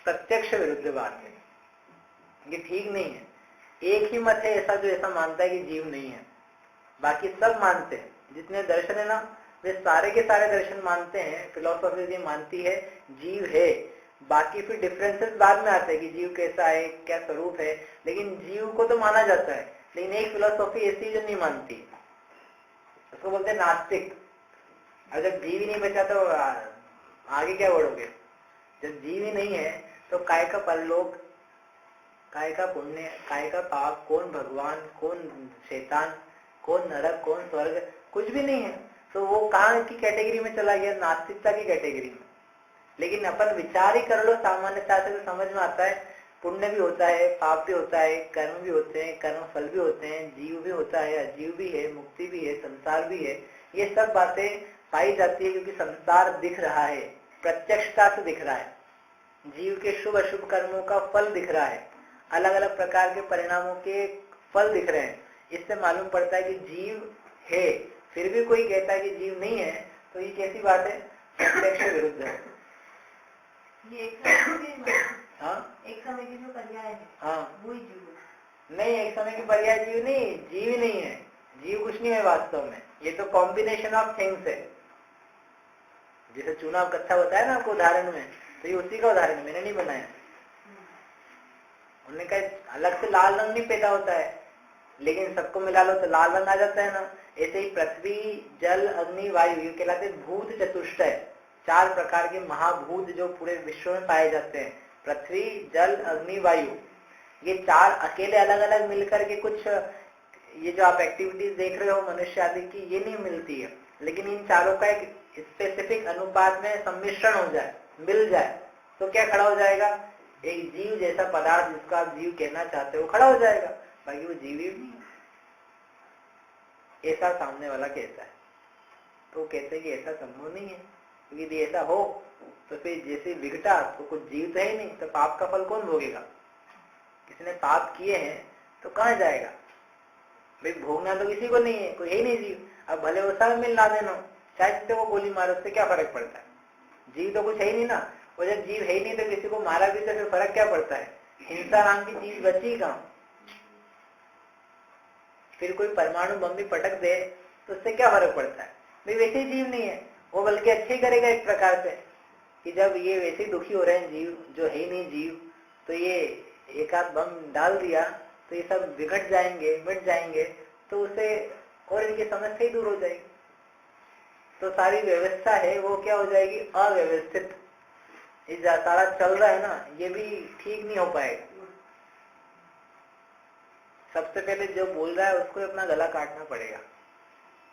प्रत्यक्ष विरुद्ध बात है, ये ठीक नहीं है। एक ही मत है ऐसा जो ऐसा मानता है कि जीव नहीं है, बाकी सब मानते हैं। जितने दर्शन है ना वे सारे के सारे दर्शन मानते हैं, फिलोसॉफी भी मानती है जीव है। बाकी फिर डिफरेंसेस बाद में आते हैं कि जीव कैसा है, क्या स्वरूप है, लेकिन जीव को तो माना जाता है। लेकिन एक फिलोसॉफी ऐसी जो नहीं मानती, उसको बोलते हैं नास्तिक। और जब जीव ही नहीं बचा तो आगे क्या बढ़ोगे। जब जीव ही नहीं है तो काय का परलोक, काय का पुण्य, काय का पाप, कौन भगवान, कौन शैतान, कौन नरक, कौन स्वर्ग, कुछ भी नहीं है। तो वो कहाँ की कैटेगरी में चला गया, नास्तिकता की कैटेगरी में। लेकिन अपन विचार ही कर लो सामान्यता से तो समझ में आता है, पुण्य भी होता है, पाप भी होता है, कर्म भी होते हैं, कर्म फल भी होते हैं, जीव भी होता है, अजीव भी है, मुक्ति भी है, संसार भी है। ये सब बातें पाई जाती है क्योंकि संसार दिख रहा है, प्रत्यक्षता से दिख रहा है। जीव के शुभ अशुभ कर्मों का फल दिख रहा है, अलग अलग प्रकार के परिणामों के फल दिख रहे हैं। इससे मालूम पड़ता है कि जीव है। फिर भी कोई कहता है कि जीव नहीं है, तो ये कैसी बात है, प्रत्यक्ष विरुद्ध है। ये एक समय के हाँ, एक समय की जो पर्याय है, हाँ, वही जीव नहीं, एक समय की पर्याय जीव नहीं, जीव ही नहीं है, जीव कुछ नहीं है वास्तव में। ये तो कॉम्बिनेशन ऑफ थिंग्स है। जैसे चुनाव कथा बताया ना आपको उदाहरण में, तो ये उसी का उदाहरण, मैंने नहीं बनाया। उन्होंने कहा अलग से लाल रंग नहीं पैदा होता है, लेकिन सबको मिला लो तो लाल रंग आ जाता है ना। ऐसे ही पृथ्वी, जल, अग्नि, वायु, ये कहलाते भूत चतुष्टय, 4 प्रकार के महाभूत जो पूरे विश्व में पाए जाते हैं। पृथ्वी, जल, अग्नि, वायु, ये 4 अकेले अलग अलग मिलकर के कुछ, ये जो आप एक्टिविटीज देख रहे हो मनुष्य आदि की, ये नहीं मिलती है। लेकिन इन चारों का एक स्पेसिफिक अनुपात में सम्मिश्रण हो जाए, मिल जाए, तो क्या खड़ा हो जाएगा, एक जीव जैसा पदार्थ जिसको आप जीव कहना चाहते हो खड़ा हो जाएगा। बाकी वो जीव ही नहीं, ऐसा सामने वाला कहता है। तो कहते हैं कि ऐसा संभव नहीं है, क्योंकि यदि ऐसा हो तो फिर जैसे विघटा तो कुछ जीव तो है ही नहीं, तो पाप का फल कौन भोगेगा। किसी ने पाप किए हैं तो कहाँ जाएगा भाई, भोगना तो किसी को नहीं है, कोई है ही नहीं जीव। अब भले वो सब मिल ला देना, चाहे जिससे वो गोली मारो, उससे क्या फर्क पड़ता है, जीव तो कुछ है ही नहीं ना। और जब जीव है ही नहीं तो किसी को मारा भी तो फिर फर्क क्या पड़ता है, हिंसा नाम की चीज बची कहाँ। फिर कोई परमाणु बम भी पटक दे तो उससे क्या फर्क पड़ता है भाई, वैसे ही जीव नहीं है, वो बल्कि अच्छे ही करेगा एक प्रकार से। कि जब ये वैसे ही दुखी हो रहे हैं जीव जो है ही नहीं जीव, तो ये एक आध बम डाल दिया तो ये सब बिगड़ जाएंगे, मिट जाएंगे, तो उसे और इनकी समस्या ही दूर हो जाएगी। तो सारी व्यवस्था है वो क्या हो जाएगी, अव्यवस्थित। ये सारा चल रहा है ना, ये भी ठीक नहीं हो पाएगा। सबसे पहले जो बोल रहा है उसको अपना गला काटना पड़ेगा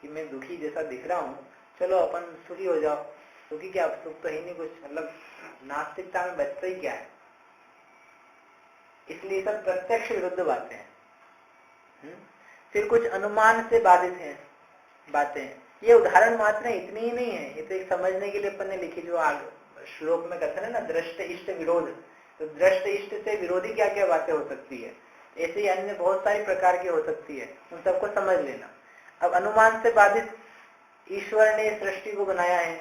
कि मैं दुखी जैसा दिख रहा हूँ, चलो अपन सुखी हो जाओ। सुखी क्या, सुख तो है नहीं कुछ, मतलब नास्तिकता में बचता ही क्या है। इसलिए सब प्रत्यक्ष विरुद्ध बातें हैं। फिर कुछ अनुमान से बाधित हैं बातें। ये उदाहरण मात्र है, इतनी ही नहीं है, ये तो एक समझने के लिए अपन ने लिखी, जो आगे श्लोक में कथन है ना, दृष्ट इष्ट विरोध। तो दृष्ट इष्ट से विरोधी क्या क्या बातें हो सकती है, ऐसे ही अन्य बहुत सारी प्रकार की हो सकती है, उन सबको समझ लेना। अब अनुमान से बाधित, ईश्वर ने सृष्टि को बनाया है,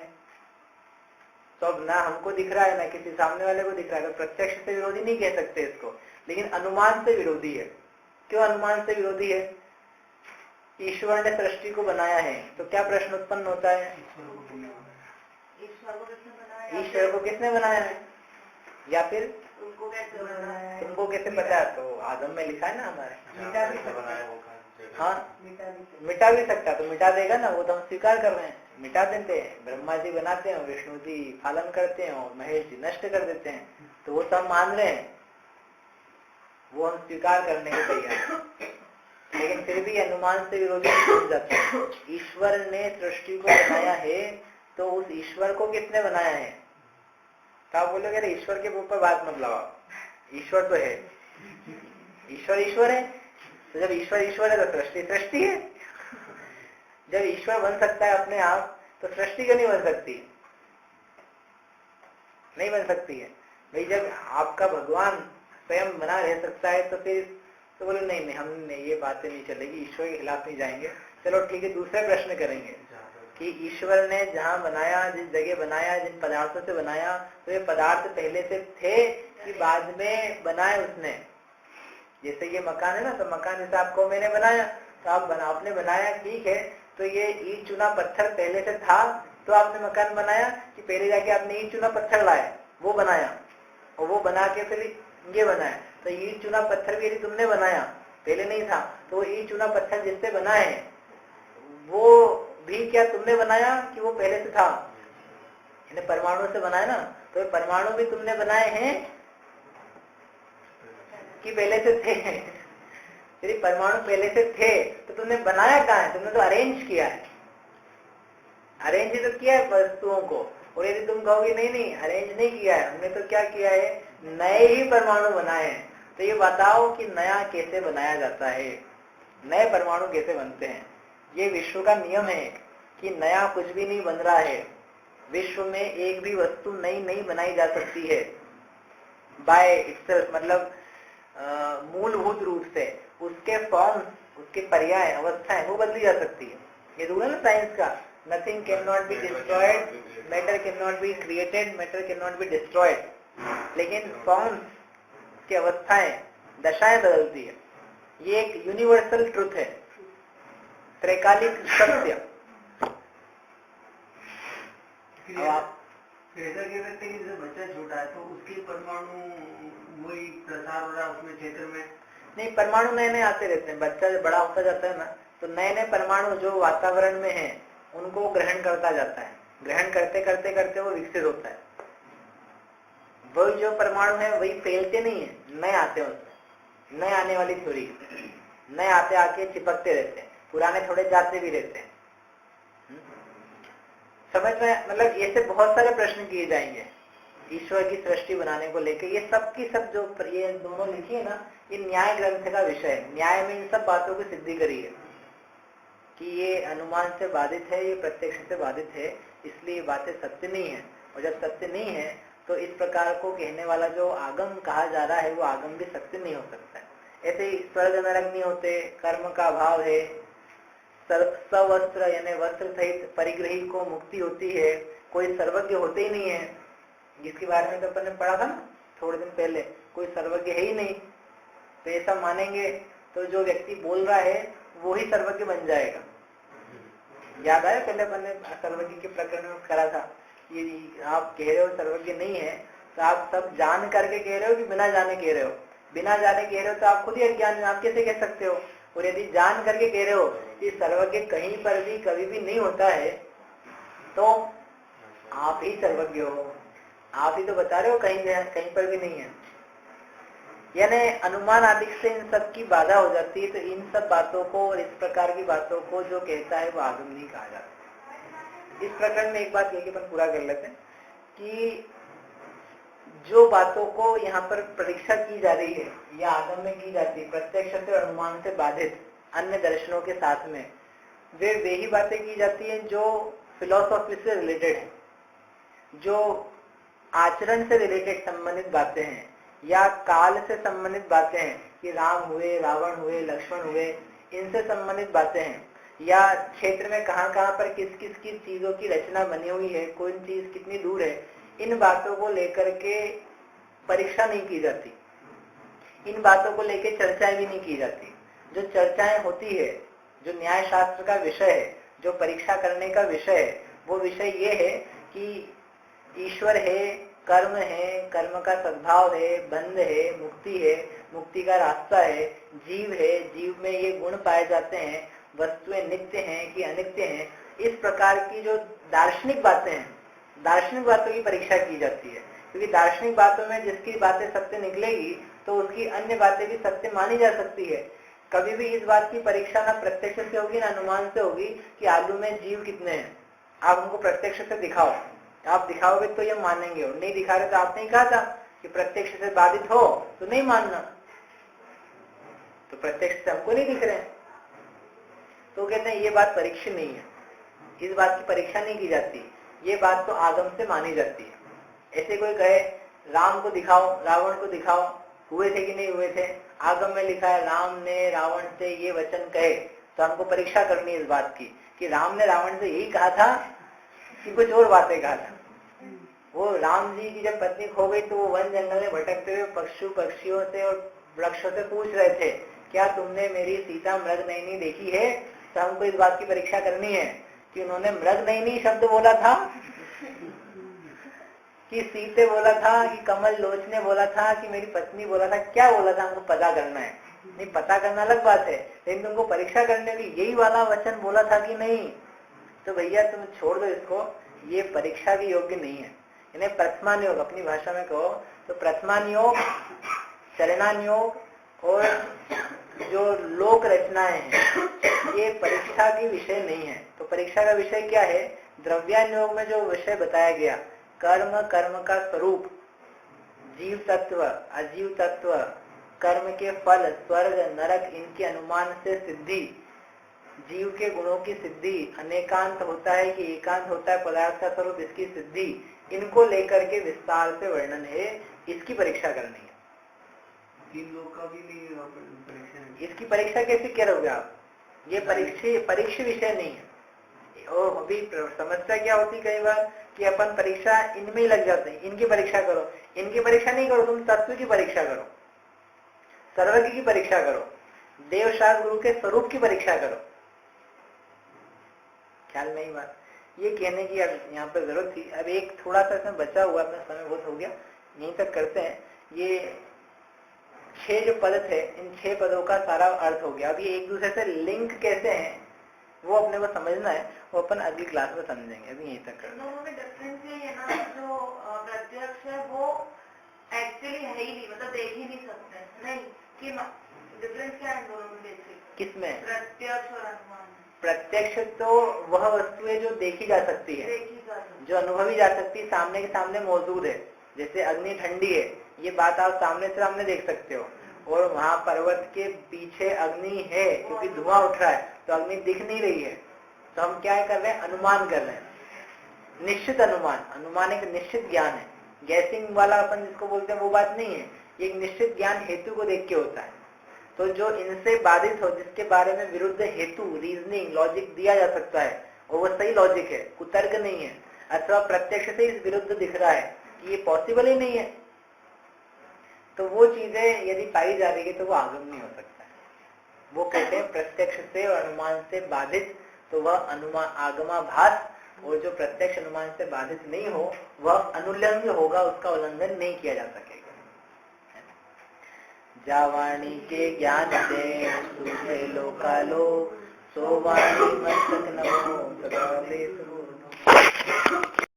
तो अब ना हमको दिख रहा है ना किसी सामने वाले को दिख रहा है, तो प्रत्यक्ष से विरोधी नहीं कह सकते इसको, लेकिन अनुमान से विरोधी है। क्यों अनुमान से विरोधी है? ईश्वर ने सृष्टि को बनाया है, तो क्या प्रश्न उत्पन्न होता है? ईश्वर को किसने बनाया? ईश्वर को किसने बनाया है, या फिर उनको कैसे बनाया है? तुमको कैसे पता? तो आदम में लिखा है ना हमारे। मिटा भी सकता है। हाँ, मिटा भी सकता, तो मिटा देगा ना, वो तो हम स्वीकार कर रहे हैं, मिटा देते हैं। ब्रह्मा जी बनाते हैं, विष्णु जी पालन करते हैं और महेश जी नष्ट कर देते हैं, तो वो सब मान रहे हैं, वो हम स्वीकार करने के तैयार हैं। लेकिन फिर भी अनुमान से विरोधी नहीं जाता। ईश्वर ने सृष्टि को बनाया है, तो उस ईश्वर को किसने बनाया है? तो आप बोलोगे अरे ईश्वर के ऊपर बात मत लगाओ, ईश्वर तो है, ईश्वर ईश्वर है, तो जब ईश्वर ईश्वर है तो सृष्टि सृष्टि है। जब ईश्वर बन सकता है अपने आप, तो सृष्टि क्यों नहीं बन सकती? नहीं बन सकती है भाई। जब आपका भगवान स्वयं बना रह सकता है, तो फिर तो बोले नहीं नहीं, हमने ये बातें नहीं चलेगी, ईश्वर के खिलाफ नहीं जाएंगे। चलो ठीक है, दूसरे प्रश्न करेंगे कि ईश्वर ने जहाँ बनाया, जिस जगह बनाया, जिन पदार्थों से बनाया, तो ये पदार्थ पहले से थे कि बाद में बनाए उसने? जैसे ये मकान है ना, तो मकान जैसे आपको मैंने बनाया, तो आपने बनाया, ठीक है, तो ये ईंट चुना पत्थर पहले से था तो आपने मकान बनाया, कि पहले जाके आपने ईंट चुना पत्थर लाए वो बनाया, और वो बना के फिर ये बनाया? तो ईंट चुना पत्थर भी यदि तुमने बनाया, पहले नहीं था, तो ईंट चुना पत्थर जिससे बना है वो भी क्या तुमने बनाया कि वो पहले से था? परमाणु से बनाया ना, तो परमाणु भी तुमने बनाए हैं कि पहले से थे? यदि परमाणु पहले से थे तो तुमने बनाया कहाँ है? तुमने तो अरेंज किया है, अरेंज ही तो किया है वस्तुओं को। और यदि तुम कहोगे नहीं नहीं अरेंज नहीं किया है, हमने तो क्या किया है, नए ही परमाणु बनाए हैं, तो ये बताओ कि नया कैसे बनाया जाता है, नए परमाणु कैसे बनते हैं? ये विश्व का नियम है कि नया कुछ भी नहीं बन रहा है। विश्व में एक भी वस्तु नई नहीं बनाई जा सकती है बाय इटसेल्फ, मतलब मूलभूत रूप से उसके फॉर्म, उसके पर्याय, अवस्थाएं वो बदली जा सकती है। ये रूल है ना साइंस का, nothing can not be destroyed, matter can not be created, matter can not be destroyed, लेकिन फॉर्म्स की अवस्थाएं, दशाएं बदलती है। ये एक यूनिवर्सल ट्रुथ है, त्रैकालिक सत्य। ऐसा कह सकते हैं कि जैसे बच्चा छोटा है तो उसके परमाणु वही प्रसार हो रहा है उसमें क्षेत्र में? नहीं, परमाणु नए नए आते रहते हैं। बच्चा जब बड़ा होता जाता है ना, तो नए नए परमाणु जो वातावरण में है उनको ग्रहण करता जाता है, ग्रहण करते करते करते वो विकसित होता है। वही जो परमाणु है वही फैलते नहीं है, नए आते हैं उसमें, नए आने वाली थ्योरी, नए आते आके चिपकते रहते हैं, पुराने थोड़े जाते भी रहते हैं। समझ में? मतलब ऐसे बहुत सारे प्रश्न किए जाएंगे ईश्वर की सृष्टि बनाने को लेकर। ये सब की सब जो ये दोनों लिखी है ना, ये न्याय ग्रंथ का विषय है। न्याय में इन सब बातों की सिद्धि करी है कि ये अनुमान से बाधित है, ये प्रत्यक्ष से बाधित है, इसलिए ये बातें सत्य नहीं है। और जब सत्य नहीं है तो इस प्रकार को कहने वाला जो आगम कहा जा रहा है वो आगम भी सत्य नहीं हो सकता है। ऐसे ही स्वर्ग नरक नहीं होते, कर्म का अभाव है, सवस्त्र यानी वस्त्र सहित परिग्रही को मुक्ति होती है, कोई सर्वज्ञ होते ही नहीं है, जिसके बारे में तो अपन ने पढ़ा था ना थोड़े दिन पहले, कोई सर्वज्ञ है ही नहीं। तो ऐसा मानेंगे तो जो व्यक्ति बोल रहा है वो ही सर्वज्ञ बन जाएगा। याद आया पहले अपन ने सर्वज्ञ के प्रकरण में करा था, ये आप कह रहे हो सर्वज्ञ नहीं है, तो आप सब जान करके कह रहे हो कि बिना जाने कह रहे हो? बिना जाने कह रहे हो तो आप खुद ही अज्ञान में, आप कैसे कह सकते हो? और यदि जान करके कह रहे हो कि सर्वज्ञ कहीं पर भी कभी भी नहीं होता है, तो आप ही सर्वज्ञ हो, आप ही तो बता रहे हो कहीं पर भी नहीं है। यानी अनुमान आदि से इन सब की बाधा हो जाती है। तो इन सब बातों को और इस प्रकार की बातों को जो कहता है वो आगम नहीं कहा जाता। इस प्रकरण में एक बात ये अपन पूरा कर लेते हैं कि जो बातों को यहाँ पर परीक्षा की जा रही है या आगम में की जाती है, प्रत्यक्ष से अनुमान से बाधित अन्य दर्शनों के साथ में, वे ही बातें की जाती हैं जो फिलॉसफी से रिलेटेड है, जो आचरण से रिलेटेड संबंधित बातें हैं या काल से संबंधित बातें हैं कि राम हुए, रावण हुए, लक्ष्मण हुए, इनसे संबंधित बातें हैं, या क्षेत्र में कहाँ कहाँ पर किस किस की चीजों की रचना बनी हुई है, कौन चीज कितनी दूर है, इन बातों को लेकर के परीक्षा नहीं की जाती, इन बातों को लेकर चर्चाएं भी नहीं की जाती। जो चर्चाएं होती है, जो न्याय शास्त्र का विषय है, जो परीक्षा करने का विषय है, वो विषय ये है कि ईश्वर है, कर्म है, कर्म का सद्भाव है, बंध है, मुक्ति का रास्ता है, जीव है, जीव में ये गुण पाए जाते हैं, वस्तुएं नित्य हैं कि अनित्य हैं, इस प्रकार की जो दार्शनिक बातें हैं, दार्शनिक बातों की परीक्षा की जाती है। क्योंकि दार्शनिक बातों में जिसकी बातें सत्य निकलेगी तो उसकी अन्य बातें भी सत्य मानी जा सकती है। कभी भी इस बात की परीक्षा ना प्रत्यक्ष से होगी ना अनुमान से होगी कि आलू में जीव कितने हैं। आप उनको प्रत्यक्ष से दिखाओ, आप दिखाओगे तो ये मानेंगे, और नहीं दिखा रहे तो आपने ही कहा था कि प्रत्यक्ष से बाधित हो तो नहीं मानना, तो प्रत्यक्ष से हमको नहीं दिख रहे, तो कहते हैं ये बात परीक्षा नहीं है, इस बात की परीक्षा नहीं की जाती, ये बात तो आगम से मानी जाती है। ऐसे कोई कहे राम को दिखाओ, रावण को दिखाओ, हुए थे कि नहीं हुए थे, आगम में लिखा है राम ने रावण से ये वचन कहे, तो हमको परीक्षा करनी है इस बात की कि राम ने रावण से यही कहा था कि कुछ और बातें कहा था। वो राम जी की जब पत्नी खो गई तो वो वन जंगल में भटकते हुए पक्षियों से और वृक्षों से पूछ रहे थे, क्या तुमने मेरी सीता मृगनयनी देखी है? तो हमको इस बात की परीक्षा करनी है कि उन्होंने मृगनयनी शब्द बोला था कि सीते बोला था कि कमल लोचने बोला था कि मेरी पत्नी बोला था, क्या बोला था हमको पता करना है। नहीं, पता करना अलग बात है, लेकिन तुमको परीक्षा करने की यही वाला वचन बोला था कि नहीं, तो भैया तुम छोड़ दो इसको, ये परीक्षा के योग्य नहीं है। इन्हें प्रथमान योग, अपनी भाषा में कहो तो प्रथमान योग, चरणान योग और जो लोक रचनाएं हैं ये परीक्षा की विषय नहीं है। तो परीक्षा का विषय क्या है? द्रव्यान योग में जो विषय बताया गया, कर्म, कर्म का स्वरूप, जीव तत्व, अजीव तत्व, कर्म के फल, स्वर्ग नरक, इनके अनुमान से सिद्धि, जीव के गुणों की सिद्धि, अनेकांत होता है कि एकांत होता है पदार्थ का स्वरूप, इसकी सिद्धि, इनको लेकर के विस्तार से वर्णन है, इसकी परीक्षा करनी है। तीन लोग का भी नहीं परीक्षा, इसकी परीक्षा कैसे करोगे आप? ये परीक्षा विषय नहीं है। और अभी समस्या क्या होती कई बार कि अपन परीक्षा इनमें ही लग जाते हैं, इनकी परीक्षा करो, इनकी परीक्षा नहीं करो, तुम तत्व की परीक्षा करो, सर्वज्ञ की परीक्षा करो, देव शास्त्र गुरु के स्वरूप की परीक्षा करो। ख्याल में ही बात ये कहने की अब यहाँ पर जरूरत थी। अब एक थोड़ा सा इसमें बचा हुआ, अपना समय बहुत हो गया, यहीं तक करते हैं। ये 6 जो पद थे, इन 6 पदों का सारा अर्थ हो गया। अब ये एक दूसरे से लिंक कैसे हैं वो अपने को समझना है, वो अपन अगली क्लास में समझेंगे। अभी यहीं तक करते हैं। दोनों में डिफरेंस ये है ना, जो प्रत्यक्ष है वो एक्चुअली है ही नहीं, मतलब देख ही नहीं सकते, नहीं कि डिफरेंस क्या है दोनों में बेसिक? किसमें? प्रत्यक्ष और अनुमान। प्रत्यक्ष तो वह वस्तु है जो देखी जा सकती है, देखी जा सकती, जो अनुभवी जा सकती है, सामने के सामने मौजूद है। जैसे अग्नि ठंडी है, ये बात आप सामने से सामने देख सकते हो, और वहाँ पर्वत के पीछे अग्नि है क्योंकि धुआं उठ रहा है, तो अग्नि दिख नहीं रही है, तो हम क्या कर रहे हैं? अनुमान कर रहे हैं, निश्चित अनुमान। अनुमान एक निश्चित ज्ञान है, गैसिंग वाला अपन जिसको बोलते हैं वो बात नहीं है, ये एक निश्चित ज्ञान हेतु को देख के होता है। तो जो इनसे बाधित हो, जिसके बारे में विरुद्ध हेतु, रीजनिंग, लॉजिक दिया जा सकता है, और वो सही लॉजिक है, कुतर्क नहीं है, अथवा प्रत्यक्ष से इस विरुद्ध दिख रहा है कि ये पॉसिबल ही नहीं है, तो वो चीजें यदि पाई जा रही है तो वो आगम नहीं हो सकता है। वो कहते हैं प्रत्यक्ष से और अनुमान से बाधित, तो वह अनुमान आगमाभास, और जो प्रत्यक्ष अनुमान से बाधित नहीं हो वह अनुल्लंघ्य होगा, उसका उल्लंघन नहीं किया जा सकेगा। जावाणी के ज्ञान से सूझे लोकालोक, सो वाणी मस्तक नमो सदा